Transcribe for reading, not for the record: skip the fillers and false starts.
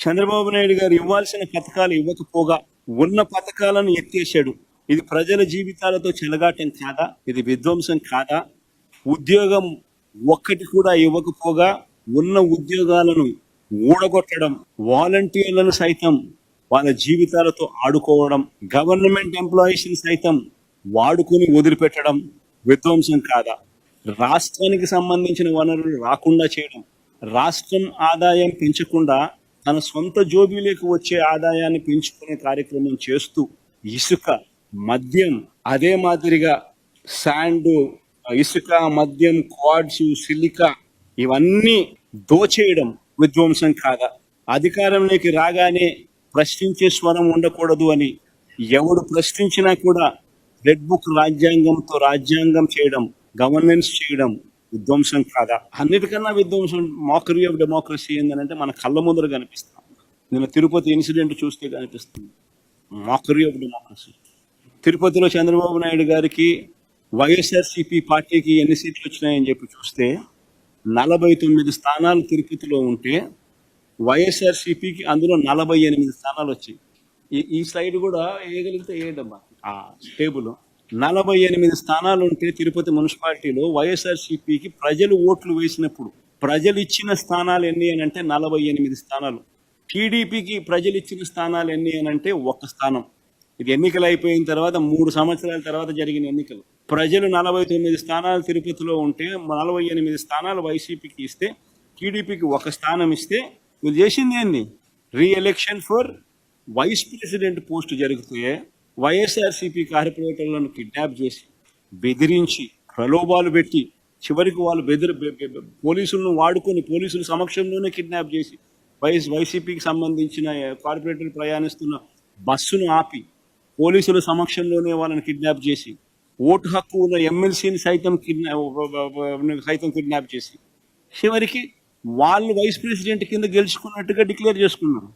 చంద్రబాబు నాయుడు గారు ఇవ్వాల్సిన పథకాలు ఇవ్వకపోగా ఉన్న పథకాలను ఎత్తేసాడు. ఇది ప్రజల జీవితాలతో చెలగాటం కాదా? ఇది విధ్వంసం కాదా? ఉద్యోగం ఒక్కటి కూడా ఇవ్వకపోగా ఉన్న ఉద్యోగాలను ఊడగొట్టడం, వాలంటీర్లను సైతం వాళ్ళ జీవితాలతో ఆడుకోవడం, గవర్నమెంట్ ఎంప్లాయీస్ ని సైతం వాడుకొని వదిలిపెట్టడం విధ్వంసం కాదా? రాష్ట్రానికి సంబంధించిన వనరులు రాకుండా చేయడం, రాష్ట్రం ఆదాయం పెంచకుండా తన సొంత జోబీలకు వచ్చే ఆదాయాన్ని పెంచుకునే కార్యక్రమం చేస్తూ ఇసుక, మద్యం, అదే మాదిరిగా శాండ్, ఇసుక, మద్యం, క్వాడ్స్, సిలికా ఇవన్నీ దోచేయడం విధ్వంసం కాదా? అధికారంలోకి రాగానే ప్రశ్నించే స్వరం ఉండకూడదు అని ఎవడు ప్రశ్నించినా కూడా రెడ్ బుక్ రాజ్యాంగంతో రాజ్యాంగం చేయడం, గవర్నెన్స్ చేయడం విధ్వంసం కాదా? అన్నిటికన్నా విధ్వంసం మోకరీ ఆఫ్ డెమోక్రసీ ఏంటంటే మన కళ్ళ ముందర కనిపిస్తాం. నేను తిరుపతి ఇన్సిడెంట్ చూస్తే కనిపిస్తుంది మోకరీ ఆఫ్ డెమోక్రసీ. తిరుపతిలో చంద్రబాబు నాయుడు గారికి వైఎస్ఆర్సీపీ పార్టీకి ఎన్ని సీట్లు వచ్చినాయని చెప్పి చూస్తే 49 స్థానాలు తిరుపతిలో ఉంటే వైఎస్ఆర్సీపీకి అందులో 48 స్థానాలు వచ్చాయి. ఈ స్లైడ్ కూడా వేయగలిగితే వేయడమ్మా ఆ టేబుల్. 48 స్థానాలు ఉంటే తిరుపతి మున్సిపాలిటీలో వైఎస్ఆర్సీపీకి ప్రజలు ఓట్లు వేసినప్పుడు ప్రజలు ఇచ్చిన స్థానాలు ఎన్ని అని అంటే 48 స్థానాలు. టీడీపీకి ప్రజలు ఇచ్చిన స్థానాలు ఎన్ని అని అంటే 1 స్థానం. ఇది ఎన్నికలు అయిపోయిన తర్వాత 3 సంవత్సరాల తర్వాత జరిగిన ఎన్నికలు. ప్రజలు 49 స్థానాలు తిరుపతిలో ఉంటే 48 స్థానాలు వైసీపీకి ఇస్తే టీడీపీకి 1 స్థానం ఇస్తే వీళ్ళు చేసింది ఏంది? Re-election for vice president post జరిగితే వైఎస్ఆర్సీపీ కార్పొరేటర్లను కిడ్నాప్ చేసి, బెదిరించి, ప్రలోభాలు పెట్టి, చివరికి వాళ్ళు పోలీసులను వాడుకొని పోలీసుల సమక్షంలోనే కిడ్నాప్ చేసి వైసీపీకి సంబంధించిన కార్పొరేటర్ ప్రయాణిస్తున్న బస్సును ఆపి పోలీసుల సమక్షంలోనే వాళ్ళని కిడ్నాప్ చేసి, ఓటు హక్కు ఉన్న ఎమ్మెల్సీని సైతం కిడ్నాప్ చేసి, చివరికి వాళ్ళు వైస్ ప్రెసిడెంట్ కింద గెలుచుకున్నట్టుగా డిక్లేర్ చేసుకున్నారు.